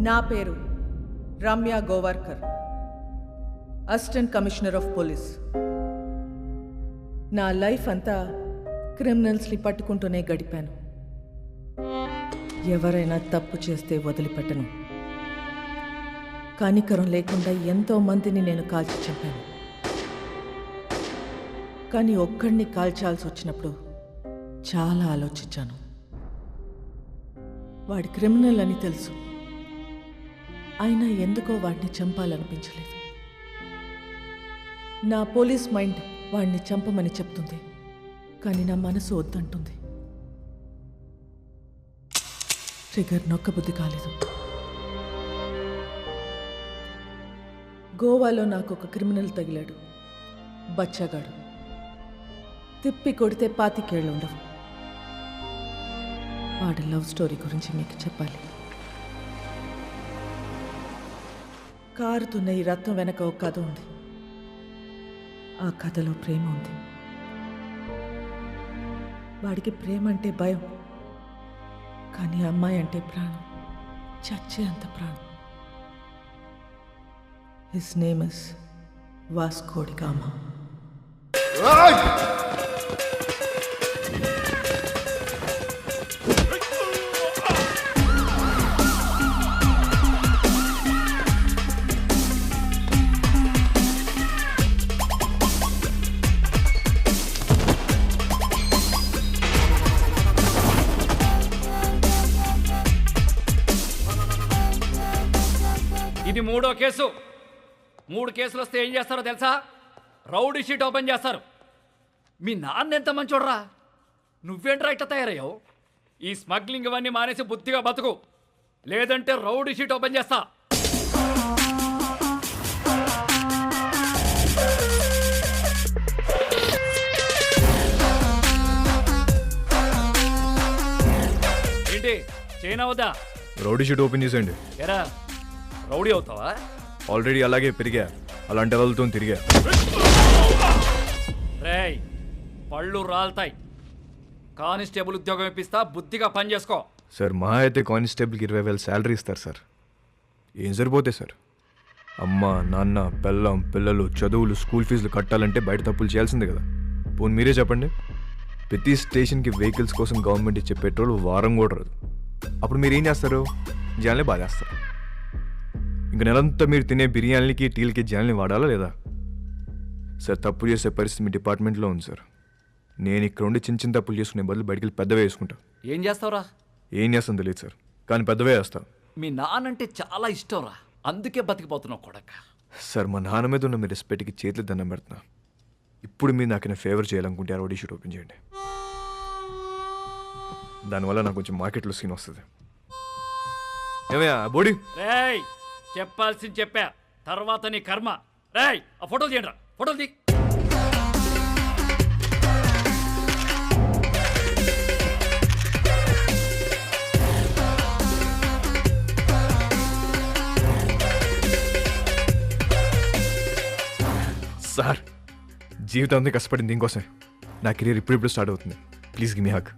నా పేరు Ramya Gowarkar, assistant commissioner of police. నా లైఫ్ అంతా క్రిమినల్స్ని పట్టుకుంటూనే గడిపాను. ఎవరైనా తప్పు చేస్తే వదిలిపెట్టను. కనికరం లేకుండా ఎంతో మందిని నేను కాల్చి చంపాను. కానీ ఒక్కడిని కాల్చాల్సి వచ్చినప్పుడు చాలా ఆలోచించాను. వాడి క్రిమినల్ అని తెలుసు, అయినా ఎందుకో వాడిని చంపాలనిపించలేదు. నా పోలీస్ మైండ్ వాడిని చంపమని చెప్తుంది, కానీ నా మనసు వద్దంటుంది. ట్రిగర్ నొక్కబుద్ధి కాలేదు. గోవాలో నాకు ఒక క్రిమినల్ తగిలాడు, బచ్చగాడు. తిప్పి కొడితే 25 ఏళ్ళు ఉండవు. వాడి లవ్ స్టోరీ గురించి మీకు చెప్పాలి. కారుతున్న ఈ రత్నం వెనక ఒక కథ ఉంది. ఆ కథలో ప్రేమ ఉంది. వాడికి ప్రేమ అంటే భయం, కానీ అమ్మాయి అంటే ప్రాణం, చచ్చే అంత ప్రాణం. His name is Vasco da Gama. ఇది 3వ కేసు. 3 కేసులు వస్తే ఏం చేస్తారో తెలుసా? రౌడీ షీట్ ఓపెన్ చేస్తారు. మీ నాన్న ఎంత మంచోడ్రా, నువ్వేంట్రా ఇట్లా తయారయ్యావు? ఈ స్మగ్లింగ్ ఇవన్నీ మానేసి బుద్ధిగా బతుకు, లేదంటే రౌడీ షీట్ ఓపెన్ చేస్తా. ఏంటి చైనా వద్దా? రౌడీ షీట్ ఓపెన్ చేసేయండి. ఎరా రౌడీ అవుతావా? ఆల్రెడీ అలాగే పెరిగా, అలాంటి వాళ్ళతో తిరిగా. రేయ్ పళ్ళు రాలుతాయి. కానిస్టేబుల్ ఉద్యోగం ఇప్పిస్తా, బుద్ధిగా పని చేసుకో. సార్ మా అయితే కానిస్టేబుల్కి 20,000 శాలరీ ఇస్తారు సార్. ఏం సరిపోతాయి సార్? అమ్మ నాన్న పెళ్ళం పిల్లలు చదువులు స్కూల్ ఫీజులు కట్టాలంటే బయట తప్పులు చేయాల్సిందే కదా. పోనీ మీరే చెప్పండి, ప్రతి స్టేషన్కి వెహికల్స్ కోసం గవర్నమెంట్ ఇచ్చే పెట్రోల్ వారం కూడా రాదు. అప్పుడు మీరు ఏం చేస్తారు? జనాల్ని బాధేస్తారు. ఇంక నెలంతా మీరు తినే బిర్యానీలకి టీలకి జనాల్ని వాడాలా లేదా? సార్ తప్పు చేసే పరిస్థితి మీ డిపార్ట్మెంట్లో ఉంది సార్. నేను ఇక్కడ ఉండి చిన్న చిన్న తప్పులు చేసుకునే బదులు బయటికి వెళ్ళి పెద్దవే వేసుకుంటా. ఏం చేస్తావురా? ఏం చేస్తాను తెలియదు సార్, కానీ పెద్దవే వేస్తా. మీ నాన్నంటే చాలా ఇష్టంరా, అందుకే బతికిపోతున్నావు కొడక. సార్ మా నాన్న మీద ఉన్న మీ రెస్పెక్ట్కి చేతులు దండం పెడుతున్నా. ఇప్పుడు మీరు నాకు ఫేవర్ చేయాలనుకుంటే ఆ రౌడీ షీట్ ఓపెన్ చేయండి. దానివల్ల నాకు కొంచెం మార్కెట్లో సీన్ వస్తుంది. ఏమయ్యా బోడీ? రేయ్ చెప్పాల్సింది చెప్పా, తర్వాత నీ కర్మ. రేయ్ ఆ ఫోటోలు తీయండి రా, ఫోటోలు తీ. సార్ జీవితాంతం కష్టపడింది దీనికోసమే. నా కెరీర్ ఇప్పుడిప్పుడు స్టార్ట్ అవుతుంది. Please give me hug.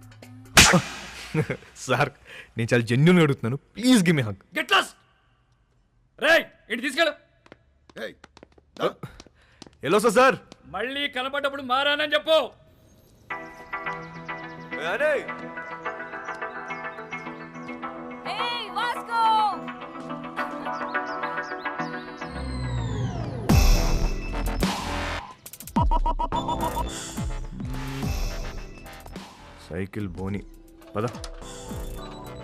Sir నేను చాలా జెన్యూన్గా అడుగుతున్నాను, please give me hug. Get lost. రేయ్ ఇంటి తీసుకెళ్ళు. ఎలా వస్తా సార్? మళ్ళీ కనబడ్డప్పుడు మారానని చెప్పు. సైకిల్ బోని పద.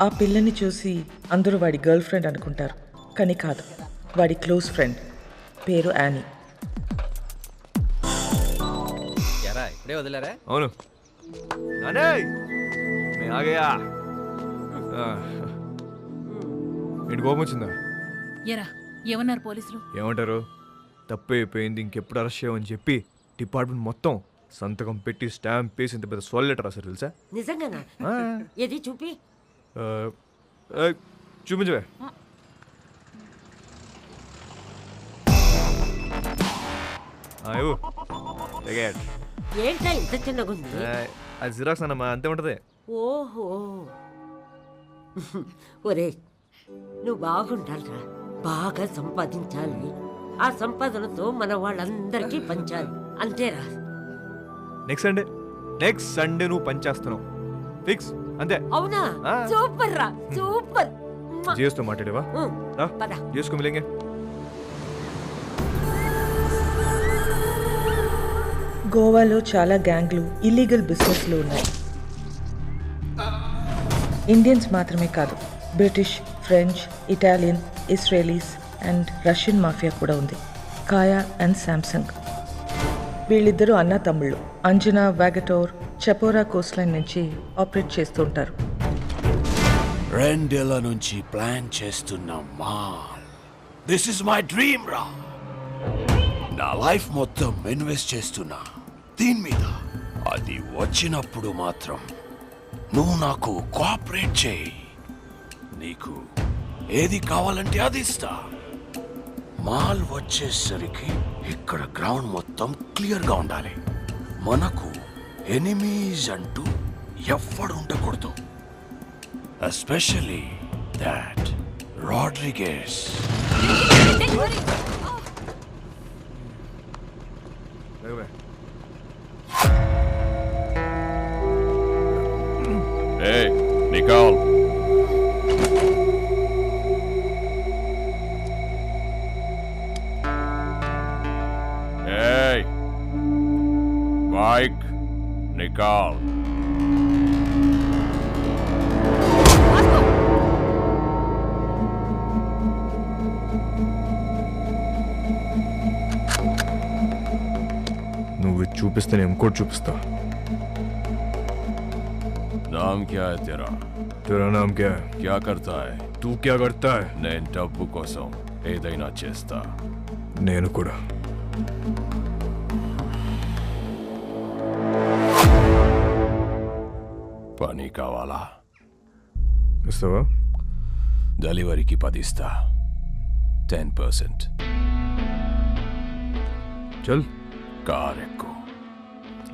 ఆ పిల్లని చూసి అందరూ వాడి గర్ల్ ఫ్రెండ్ అనుకుంటారు, కానీ కాదు, వాడి క్లోజ్ ఫ్రెండ్. పేరు యానీ. ఇప్పుడే వదిలేరా? అవును నానే ఆగయా. ఇంటి కోపం వచ్చిందా? ఎరా ఏమన్నారు పోలీసులు? ఏమంటారు? తప్పు అయిపోయింది, ఇంకెప్పుడు అరెస్ట్ చేయమని చెప్పి డిపార్ట్మెంట్ మొత్తం సంతకం పెట్టి స్టాంప్ వేసి ఇంత పెద్ద సోల్ లెటర్ రాశారు తెలుసా? నిజంగానా? ఏది చూపి. చూపించవే. ఏంటా ఇంత చిన్నగా ఉంది? అది జిరాక్స్ అన్నమా, అంతే ఉంటది. ఓహో ఒరే నువ్వు బాగుండాలిరా, బాగా సంపాదించాలి. ఆ సంపాదనతో మన వాళ్ళందరికీ పంచాలి, అంతేరా. నెక్స్ట్ సండే నువ్వు పని చేస్తున్నావు ఫిక్స్ అంతే. అవునా? ఆ. సూపర్ రా, సూపర్. జియోస్తో మాట్లాడేవా? పద. జియోస్కో మిలేంగే. గోవాలో చాలా గ్యాంగ్లు ఇల్లీగల్ బిజినెస్లు ఉన్నాయి. ఇండియన్స్ మాత్రమే కాదు, British, French, Italian, Israelis and Russian mafia కూడా ఉంది. కాయా అండ్ శాంసంగ్. వీళ్ళిద్దరూ అన్నా తమ్ముళ్ళు. అంజనా, వాగటోర్, చపోరా కోస్ట్ లైన్ నుంచి ఆపరేట్ చేస్తూ ఉంటారు. 2 ఏళ్ల నుంచి ప్లాన్ చేస్తున్న mall. This is my dream రా. నా లైఫ్ మొత్తం ఇన్వెస్ట్ చేస్తున్నా దీని మీద. అది వచ్చినప్పుడు మాత్రం నువ్వు నాకు కోఆపరేట్ చేయి. నీకు ఏది కావాలంటే అది ఇస్తా. మాల్ వచ్చేసరికి ఇక్కడ గ్రౌండ్ మొత్తం క్లియర్గా ఉండాలి. మనకు ఎనిమీస్ అంటూ ఎవ్వడు ఉండకూడదు. Especially that Rodriguez. Hey, Nicole. Hey, Mike, Nicole. నువ్వు ఇది చూపిస్తే నేను ఇంకోటి చూపిస్తా. नाम क्या है तेरा? तेरा नाम क्या है? क्या करता है? तू क्या करता है? నేను డబ్బు కోసం ఏదైనా చేస్తా. నేను కూడా. పని కావాలా? ఇస్తావా? డెలివరీకి 10 ఇస్తా. 10%. చల్, కార్ ఎక్కు.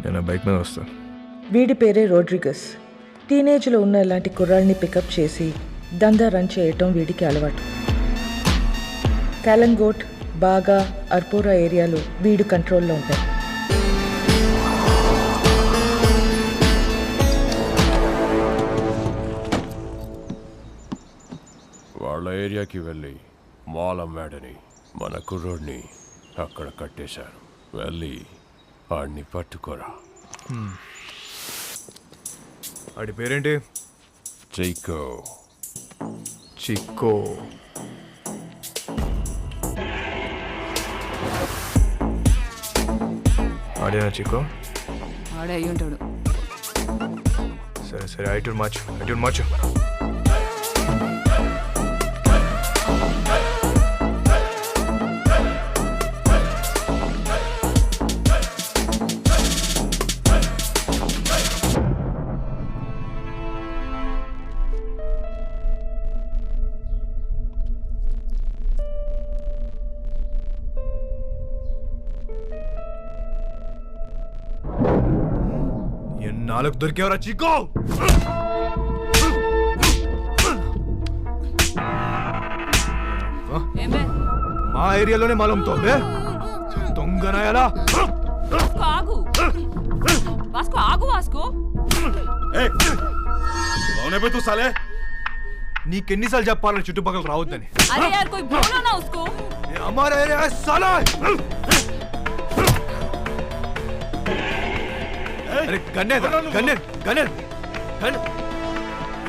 నేను ఆ బైక్ మీద వస్తా. వీడి పేరే రోడ్రిగస్. టీనేజ్లో ఉన్న ఇలాంటి కుర్రాళ్ళని పికప్ చేసి దందా రన్ చేయటం వీడికి అలవాటు. కాలంగోట్, బాగా, అర్పోరా ఏరియాలో వీడు కంట్రోల్లో ఉంటాయి. వాళ్ళ ఏరియాకి వెళ్ళి మాల్ అమ్మాడని మన కుర్రోడిని అక్కడ కట్టేశారు. వెళ్ళి వాడిని పట్టుకోరా. వాడి పేరేంటి? చైకో. చిక్కో. ఆడేనా చిక్కో? ఆడే అయ్యి ఉంటాడు. సరే సరే, ఐటూర్ మార్చు. ఎన్నాళ్ళకు దొరికేవరా చిక్కో? మా ఏరియాలోనే మాలంతో దొంగనాయాలా? ఆగు వాస్కో, ఆగు వాస్కో. तू साले నీకెన్నిసార్లు చెప్పాలని చుట్టుపక్కల రావద్దని? అరే యార్ కోई बोलो ना उसको. हमारा एरिया है साला. अरे గన్నే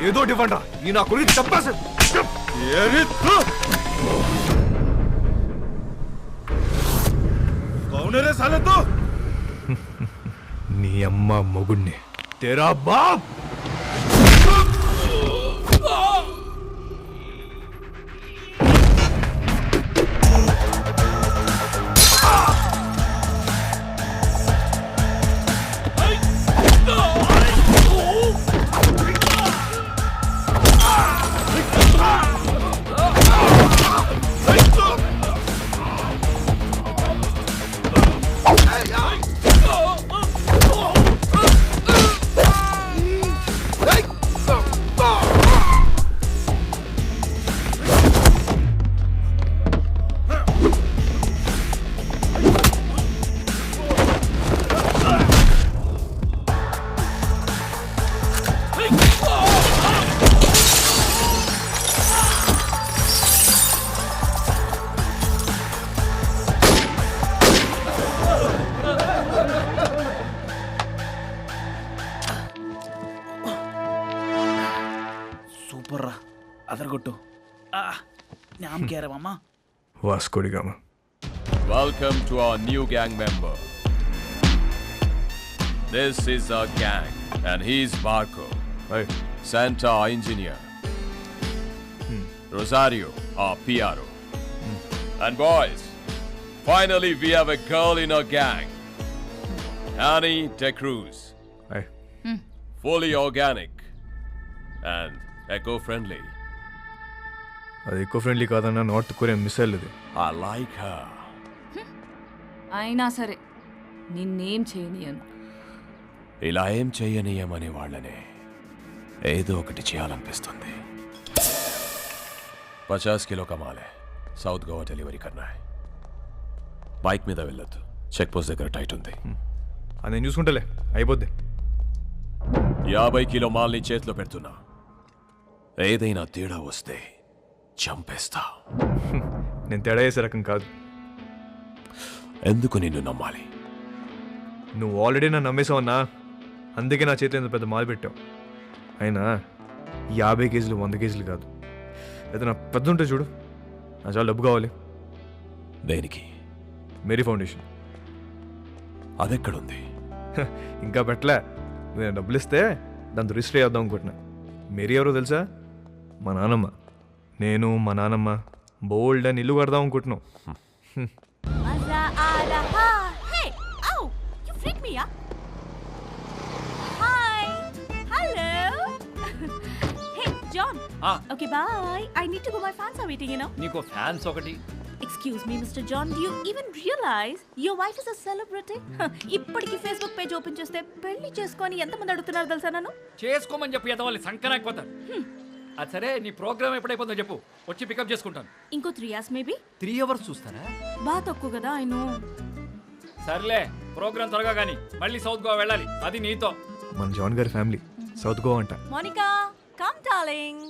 ఏదో ఇవ్వండి. ఈ నా గురించి చెప్పాసి నీ అమ్మ మొగుణ్ణి. తెరా బాప్. नाम क्या है मामा? Vasco da Gama. Welcome to our new gang member. This is our gang, and he's Marco, hi. Santa our engineer, Rosario our PRO, and boys, finally we have a girl in our gang, Annie De Cruz, hi. fully organic and eco-friendly. అది ఎక్కువ friendly కాదన్న north Korean missile ఇది. I like her. అయినా సరే నిన్నేం చేయనియను. ఇలా ఏం చెయ్యనీయమనే వాళ్ళనే ఏదో ఒకటి చేయాలనిపిస్తుంది. 50 किलो कमाल है. సౌత్ గోవా డెలివరీ करना है. బైక్ మీద వెళ్ళొద్దు, చెక్ పోస్ట్ దగ్గర టైట్ ఉంది. అది నేను చూసుకుంటలే, అయిపోద్ది. 50 కిలో మాల్ని చేతిలో పెడుతున్నా. ఏదైనా తేడా వస్తే చంపేస్తా. నేను తేడా చేసే రకం కాదు. ఎందుకు నిన్ను నమ్మాలి? నువ్వు ఆల్రెడీ నన్ను నమ్మేసావన్నా, అందుకే నా చేతిలో ఇంత పెద్ద మాల్ పెట్టావు. అయినా 50 కేజీలు 100 కేజీలు కాదు, ఏదైనా పెద్ద ఉంటే చూడు, నా చాలా డబ్బు కావాలి. దేనికి? Mary foundation. అదెక్కడుంది? ఇంకా పెట్టలే. నేను డబ్బులు ఇస్తే దాంతో రిజిస్టర్ చేద్దాం అనుకుంటున్నా. మేరీ ఎవరో తెలుసా? మా నాన్నమ్మ. నేను మా నాన్నమ్మ బోల్డ్ అని ఇల్లు కడదాం అనుకుంటున్నాం. మజా ఆ రహా. హే ఔ యు ఫ్రీక్ మీ యా. Hi hello. Hey John. Okay bye. I need to go, my fans are waiting, you know. నీకు ఫ్యాన్స్ ఒకటి. Excuse me, Mr. John, do you even realize your wife is a celebrity? ఇప్పటికి Facebook page open చేస్తే పెళ్లి చేసుకొని ఎంతమంది అడుగుతున్నారు తెలుసా నన్ను? చేసుకోమని చెప్పి ఎదవాలి సంకనాకపోతారు. అది సరే, నీ ప్రోగ్రామ్ ఎప్పుడైపోతుందో చెప్పు, వచ్చి పికప్ చేసుకుంటాను. ఇంకో 3 hours మేబీ. 3 hours చూస్తారా? బాగా తక్కువ కదా, ఐ నో. సర్లే, ప్రోగ్రామ్ త్వరగా కానీ మళ్ళీ సౌత్ గోవా వెళ్ళాలి, అది నీతో. మన జాన్ గారి ఫ్యామిలీ సౌత్ గోవా అంట. Monica come darling.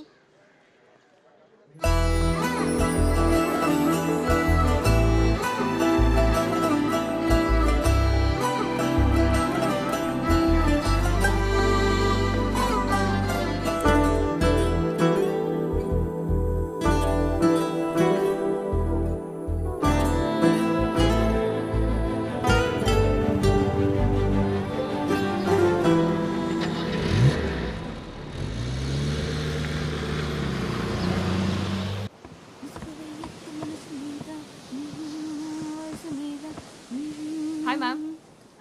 Hi, ma'am.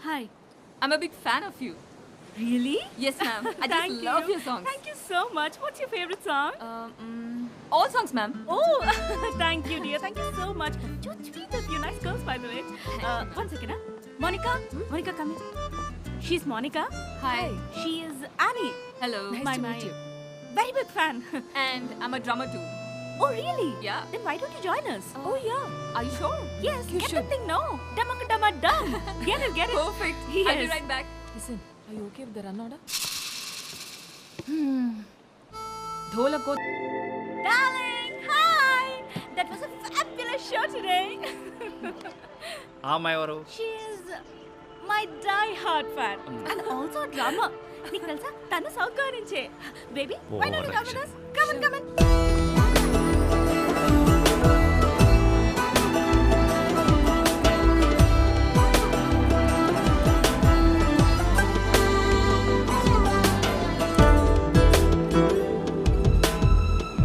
Hi. I'm a big fan of you. Really? Yes, ma'am. I just love your songs. Thank you so much. What's your favorite song? All songs, ma'am. Oh, thank you, dear. Thank you so much. So sweet of you. Nice girls, by the way. One second, huh? Monica? Monica, come here. She's Monica. Hi. She is Annie. Hello. My very big fan. And I'm a drummer too. Oh, really? Yeah. Then why don't you join us? Oh, yeah. Are you sure? Yes, You get should. that thing now. Damaka dama dum. Get it, get it. Perfect. Yes. I'll be right back. Listen, are you okay with the run order? Dholak ko. Darling, hi. That was a fabulous show today. ఆ అమ్మాయి ఎవరు? She is my die-hard fan and also a drummer. నీకు తెలుసా తను south Goa నుంచే. Baby, why don't you come with us? Come on, come on.